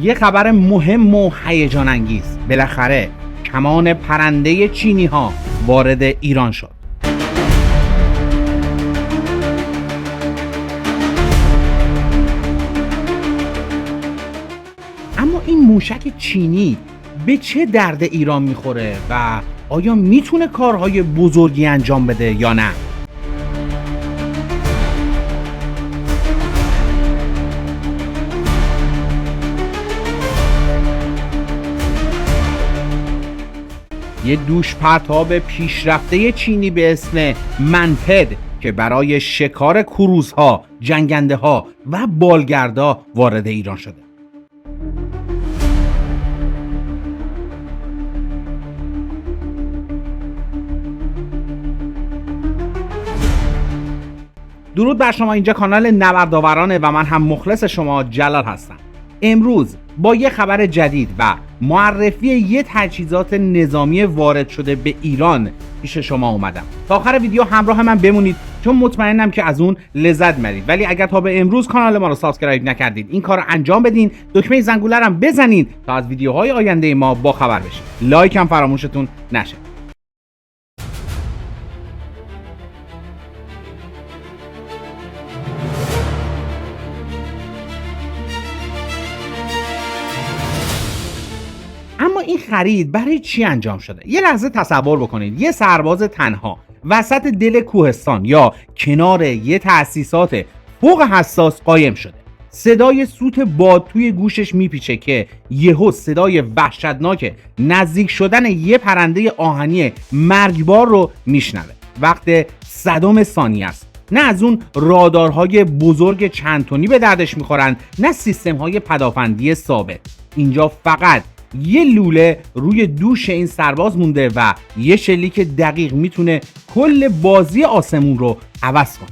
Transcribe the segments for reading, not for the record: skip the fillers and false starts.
یه خبر مهم و هیجان انگیز. بالاخره کمان پرنده چینی ها وارد ایران شد. اما این موشک چینی به چه درد ایران میخوره و آیا میتونه کارهای بزرگی انجام بده یا نه؟ یه دوش پرتاب پیشرفته چینی به اسم منپد که برای شکار کروزها، جنگنده ها و بالگردا وارد ایران شده. درود بر شما، اینجا کانال نوردآورانه و من هم مخلص شما جلال هستم. امروز با یه خبر جدید و معرفی یه تجهیزات نظامی وارد شده به ایران پیش شما اومدم. تا آخر ویدیو همراه من بمونید چون مطمئنم که از اون لذت میبرید. ولی اگر تا به امروز کانال ما رو سابسکرایب نکردید این کار رو انجام بدین، دکمه زنگوله رو هم بزنید تا از ویدیوهای آینده ما با خبر بشید. لایک هم فراموشتون نشه. اما این خرید برای چی انجام شده؟ یه لحظه تصور بکنید یه سرباز تنها وسط دل کوهستان یا کنار یه تأسیسات فوق حساس قایم شده. صدای سوت باد توی گوشش میپیچه که یهو صدای وحشتناک نزدیک شدن یه پرنده آهنی مرگبار رو میشنوه. وقت صدم ثانیه است. نه از اون رادارهای بزرگ چند تنی به دردش میخورن، نه سیستم‌های پدافندی ثابت. اینجا فقط یه لوله روی دوش این سرباز مونده و یه شلیک دقیق میتونه کل بازی آسمون رو عوض کنه.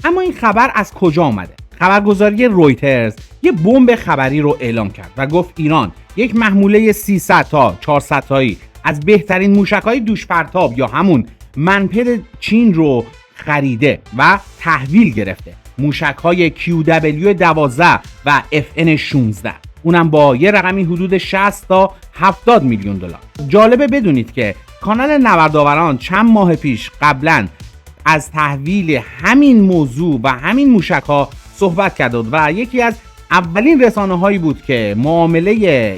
اما این خبر از کجا آمده؟ خبرگزاری رویترز یه بمب خبری رو اعلام کرد و گفت ایران یک محموله 300 تا 400 تایی از بهترین موشک‌های دوش پرتاب یا همون منپد چین رو خریده و تحویل گرفته. موشک‌های QW12 و FN16، اونم با یه رقمی حدود 60 تا 70 میلیون دلار. جالبه بدونید که کانال نوردآوران چند ماه پیش قبلا از تحویل همین موضوع و همین موشک‌ها صحبت کرد و یکی از اولین رسانه‌هایی بود که معامله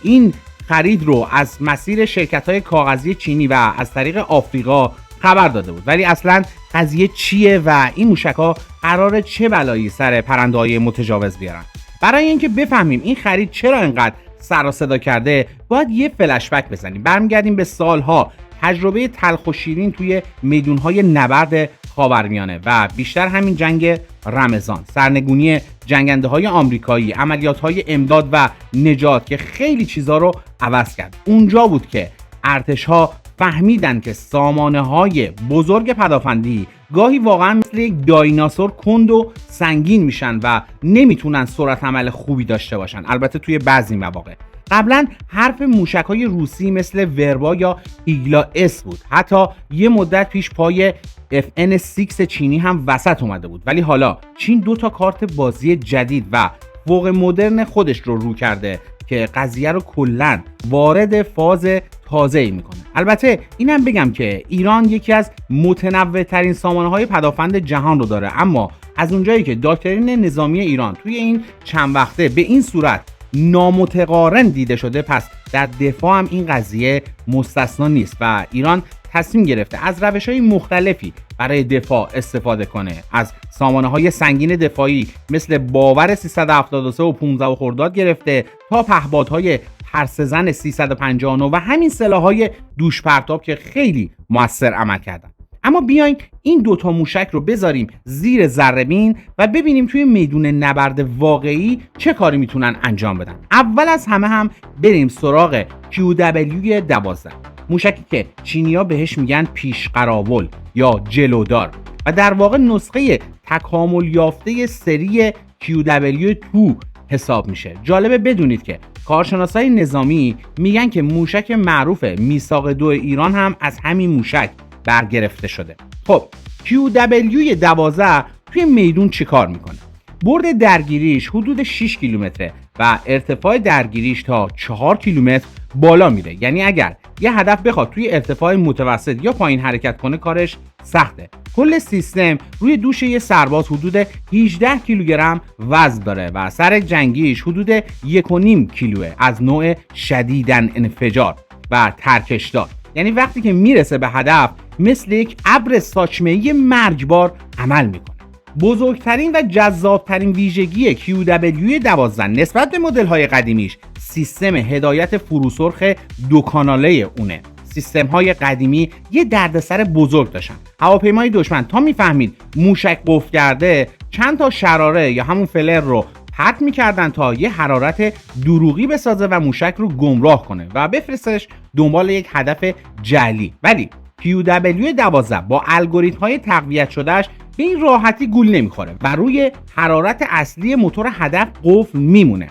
این خرید رو از مسیر شرکت‌های کاغذی چینی و از طریق آفریقا خبر داده بود. ولی اصلا قضیه چیه و این موشک‌ها قراره چه بلایی سر پرنده‌های متجاوز بیارن؟ برای اینکه بفهمیم این خرید چرا اینقدر سر و صدا کرده باید یه فلش بک بزنیم. برمیگردیم به سالها تجربه تلخ و شیرین توی میدونهای نبرد خاورمیانه و بیشتر همین جنگ رمضان، سرنگونی جنگنده های آمریکایی، عملیات های امداد و نجات که خیلی چیزا رو عوض کرد. اونجا بود که ارتش‌ها فهمیدن که سامانه های بزرگ پدافندی گاهی واقعا مثل یک دایناسور کند و سنگین میشن و نمیتونن سرعت عمل خوبی داشته باشن. البته توی بعضی مواقع. قبلا حرف موشک‌های روسی مثل وربا یا ایگلا اس بود. حتی یه مدت پیش پای FN6 چینی هم وسط اومده بود. ولی حالا چین 2 تا کارت بازی جدید و فوق مدرن خودش رو کرده که قضیه رو کلاً وارد فاز تازه‌ای میکنه. البته اینم بگم که ایران یکی از متنوع‌ترین سامانه‌های پدافند جهان رو داره، اما از اونجایی که داکترین نظامی ایران توی این چند وقته به این صورت نامتقارن دیده شده، پس در دفاع هم این قضیه مستثنا نیست و ایران تصمیم گرفته از روش‌های مختلفی برای دفاع استفاده کنه. از سامانه‌های سنگین دفاعی مثل باور 373 و 15 خرداد گرفته تا پهپادهای ترس‌زن 359 و همین سلاح‌های دوش پرتاب که خیلی موثر عمل کردن. اما بیاین این 2 تا موشک رو بذاریم زیر ذره‌بین و ببینیم توی میدون نبرد واقعی چه کاری میتونن انجام بدن. اول از همه هم بریم سراغ QW12، موشکی که چینی‌ها بهش میگن پیشقراول یا جلودار و در واقع نسخه تکامل یافته سری QW2 حساب میشه. جالبه بدونید که کارشناسای نظامی میگن که موشک معروف میثاق 2 ایران هم از همین موشک برگرفته شده. خب QW12 توی میدون چیکار میکنه؟ برد درگیریش حدود 6 کیلومتره و ارتفاع درگیریش تا 4 کیلومتر بالا میره. یعنی اگر یه هدف بخواد توی ارتفاع متوسط یا پایین حرکت کنه کارش سخته. کل سیستم روی دوش یه سرباز حدود 18 کیلوگرم وزن داره و سر جنگیش حدود 1.5 کیلوه از نوع شدیداً انفجار و ترکشدار. یعنی وقتی که میرسه به هدف مثل یک ابر ساچمه‌ای مرگبار عمل میکنه. بزرگترین و جذابترین ویژگی QW12 نسبت به مدل‌های قدیمیش سیستم هدایت فروسرخ دو کاناله اونه. سیستم‌های قدیمی یه دردسر بزرگ داشتن. هواپیمای دشمن تا میفهمید موشک قفل کرده چند تا شراره یا همون فلر رو پرت میکردن تا یه حرارت دروغی بسازه و موشک رو گمراه کنه و بفرستش دنبال یک هدف جعلی. ولی QW12 با الگوریتم‌های تقویت شدهش به این راحتی گول نمیخوره و روی حرارت اصلی موتور هدف قفل میمونه.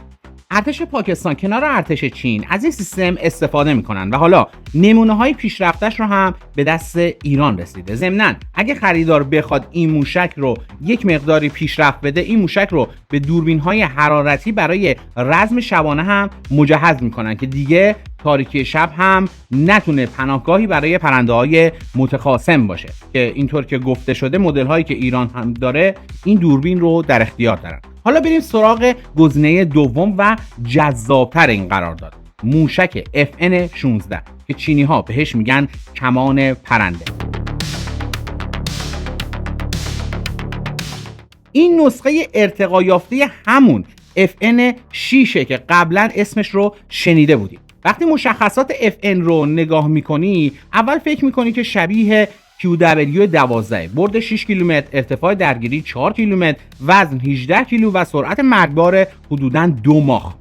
ارتش پاکستان کنار ارتش چین از این سیستم استفاده میکنن و حالا نمونه های پیشرفتش رو هم به دست ایران رسیده. ضمناً اگه خریدار بخواد این موشک رو یک مقداری پیشرفت بده، این موشک رو به دوربین های حرارتی برای رزم شبانه هم مجهز میکنن که دیگه تاریکی شب هم نتونه پناهگاهی برای پرنده های متخاصم باشه، که اینطور که گفته شده مدل هایی که ایران هم داره این دوربین رو در اختیار دارن. حالا بریم سراغ گزینه دوم و جذابتر این قرارداد، موشک FN-16 که چینی ها بهش میگن کمان پرنده. این نسخه ارتقا یافته همون FN-6 که قبلا اسمش رو شنیده بودیم. وقتی مشخصات FN رو نگاه میکنی اول فکر میکنی که شبیه QW12، برد 6 کیلومتر، ارتفاع درگیری 4 کیلومتر، وزن 18 کیلو و سرعت مرگبار حدوداً 2 ماخ.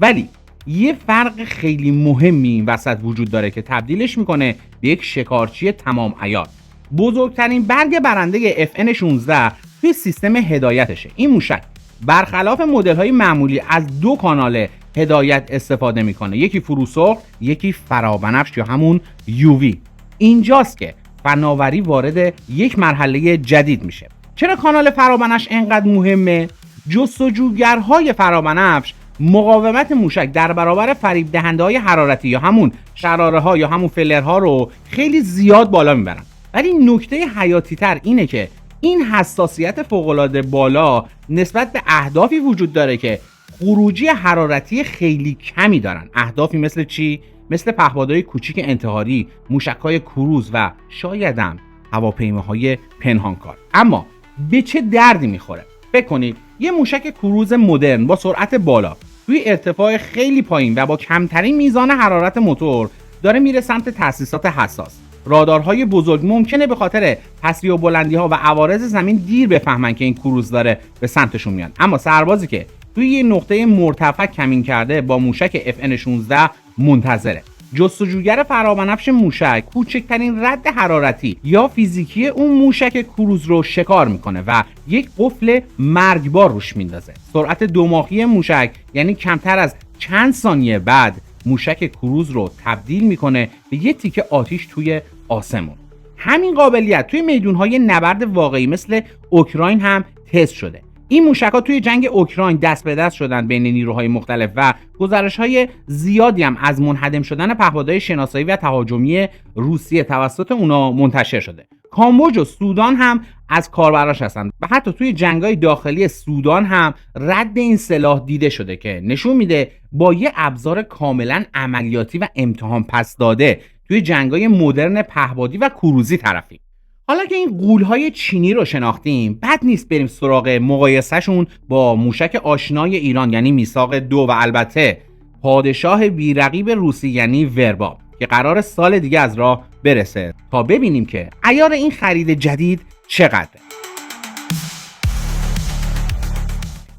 ولی یه فرق خیلی مهمی این وسط وجود داره که تبدیلش میکنه به یک شکارچی تمام عیار. بزرگترین برگ برنده FN-16 توی سیستم هدایتشه. این موشک برخلاف مدل‌های معمولی از دو کانال هدایت استفاده میکنه، یکی فروسرخ، یکی فرابنفش یا همون UV. اینجاست که فناوری وارد یک مرحله جدید میشه. چرا کانال فرابنفش انقدر مهمه؟ جستجوگرهای فرابنفش مقاومت موشک در برابر فریب دهنده های حرارتی یا همون شراره ها یا همون فلرها رو خیلی زیاد بالا میبرن. ولی نکته حیاتی تر اینه که این حساسیت فوق العاده بالا نسبت به اهدافی وجود داره که خروجی حرارتی خیلی کمی دارن. اهدافی مثل چی؟ مثل پهپادهای کوچیک انتحاری، موشک‌های کروز و شایدم هواپیماهای پنهانکار. اما به چه دردی میخوره؟ فکر کنید یه موشک کروز مدرن با سرعت بالا توی ارتفاع خیلی پایین و با کمترین میزان حرارت موتور داره میره سمت تاسیسات حساس. رادارهای بزرگ ممکنه به خاطر تسریع و بلندی‌ها و عوارض زمین دیر بفهمن که این کروز داره به سمتشون میاد. اما سربازی که توی یه نقطه مرتفع کمین کرده با موشک FN-16 منتظره. جستجوگر فرابنفش موشک کوچکترین رد حرارتی یا فیزیکی اون موشک کروز رو شکار میکنه و یک قفل مرگبار روش میندازه. سرعت 2 ماهی موشک یعنی کمتر از چند ثانیه بعد موشک کروز رو تبدیل میکنه به یه تیکه آتیش توی آسمون. همین قابلیت توی میدونهای نبرد واقعی مثل اوکراین هم تست شده. این موشک‌ها توی جنگ اوکراین دست به دست شدن بین نیروهای مختلف و گزارش‌های زیادی هم از منهدم شدن پهپادهای شناسایی و تهاجمی روسیه توسط اونا منتشر شده. کامبوج و سودان هم از کاربراش هستن و حتی توی جنگ‌های داخلی سودان هم رد این سلاح دیده شده که نشون میده با یه ابزار کاملا عملیاتی و امتحان پس داده توی جنگ‌های مدرن پهپادی و کروزی طرفیم. حالا که این غول‌های چینی رو شناختیم، بد نیست بریم سراغ مقایسهشون با موشک آشنای ایران یعنی میثاق 2 و البته پادشاه بی‌رقیب روسی یعنی ورباب که قرار سال دیگه از راه برسه تا ببینیم که عیار این خرید جدید چقدره.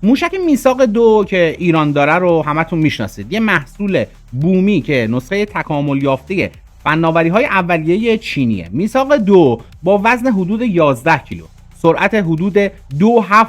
موشک میثاق 2 که ایران داره رو همتون میشناسید. یه محصول بومی که نسخه تکامل یافته فناوری‌های اولیه چینیه. میثاق 2 با وزن حدود 11 کیلو، سرعت حدود 2.7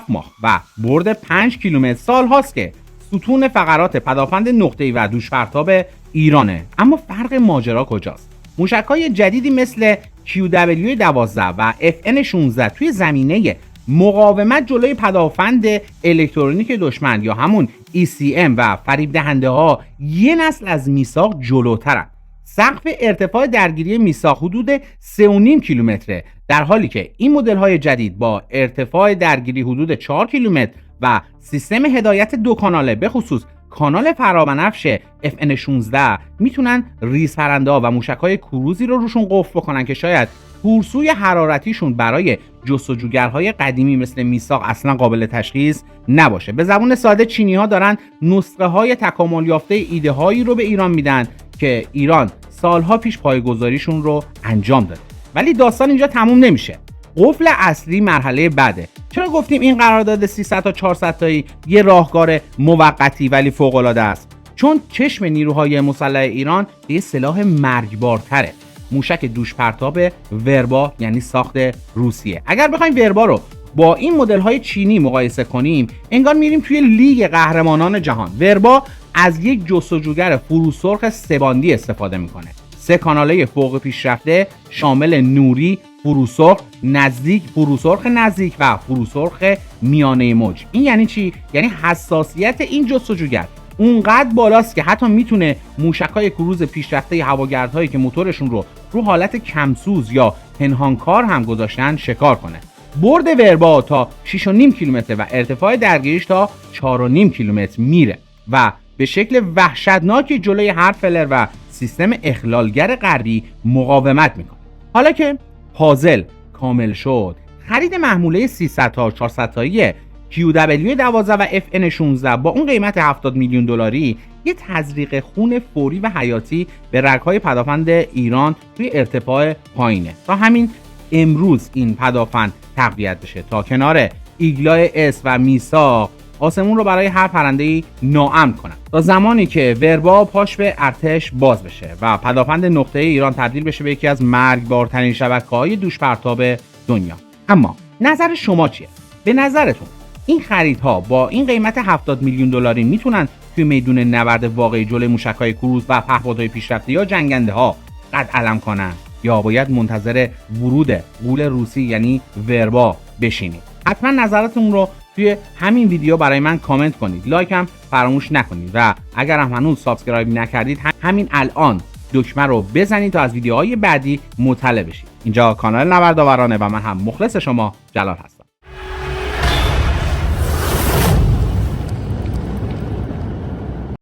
ماخ و برد 5 کیلومتر سال هاست که ستون فقرات پدافند نقطه‌ای و دوش پرتاب ایرانه. اما فرق ماجرا کجاست؟ موشک‌های جدیدی مثل QW12 و FN-16 توی زمینه مقاومت جلوی پدافند الکترونیک دشمن یا همون ECM و فریب دهنده ها یه نسل از میثاق جلوترن. سقف ارتفاع درگیری میثاق حدود 3.5 کیلومتره، در حالی که این مدل های جدید با ارتفاع درگیری حدود 4 کیلومتر و سیستم هدایت دو کاناله به خصوص کانال فرابنفش FN16 میتونن ریزپرنده‌ها و موشک‌های کروزی رو روشون قفل بکنن که شاید کورسوی حرارتیشون برای جستجوگرهای قدیمی مثل میثاق اصلا قابل تشخیص نباشه. به زبان ساده چینی‌ها دارن نسخه های تکامل یافته ایده هایی رو به ایران میدن که ایران سالها پیش پایه‌گذاریشون رو انجام داده. ولی داستان اینجا تموم نمیشه. قفل اصلی مرحله بعده. چرا گفتیم این قرارداد 300 تا 400 تایی یه راهکار موقتی ولی فوق‌العاده است؟ چون چشم نیروهای مسلح ایران به یه سلاح مرگبارتره. موشک دوش پرتاب وربا، یعنی ساخت روسیه. اگر بخوایم وربا رو با این مدل‌های چینی مقایسه کنیم، انگار میریم توی لیگ قهرمانان جهان. وربا از یک جستجوگر فروسرخ سه‌باندی استفاده میکنه. 3 کاناله فوق پیشرفته شامل نوری، فروسرخ نزدیک، فروسرخ نزدیک و فروسرخ میانه موج. این یعنی چی؟ یعنی حساسیت این جستجوگر اونقدر بالاست که حتی میتونه موشک‌های کروز پیشرفته هواگردهایی که موتورشون رو حالت کمسوز یا پنهانکار هم گذاشتن شکار کنه. برد وربا تا 6.5 کیلومتر و ارتفاع درگیریش تا 4.5 کیلومتر میره و به شکل وحشتناکی جلوی هر فلر و سیستم اخلالگر غربی مقاومت میکنه. حالا که پازل کامل شد، خرید محموله 300 تا 400 تایی QW12 و FN16 با اون قیمت 70 میلیون دلاری یه تزریق خون فوری و حیاتی به رگ‌های پدافند ایران توی ارتفاع پایینه تا همین امروز این پدافند تقویت بشه تا کنار ایگلای اس و میثاق آسمون رو برای هر پرنده‌ای ناامن کنن تا زمانی که وربا پاش به ارتش باز بشه و پدافند نقطه ایران تبدیل بشه به یکی از مرگبارترین شبکه‌های دوش پرتاب دنیا. اما نظر شما چیه؟ به نظرتون این خریدها با این قیمت 70 میلیون دلاری میتونن توی میدون نبرد واقعی جلوی موشک‌های کروز و پهپادهای پیشرفته یا جنگنده‌ها قد علم کنن یا باید منتظر ورود غول روسی یعنی وربا بشینید؟ حتما نظرتون رو توی همین ویدیو برای من کامنت کنید، لایک هم فراموش نکنید و اگر هم هنوز سابسکرایب نکردید همین الان دکمه رو بزنید تا از ویدیوهای بعدی مطلع بشید. اینجا کانال نبردآورانه و من هم مخلص شما جلال هستم.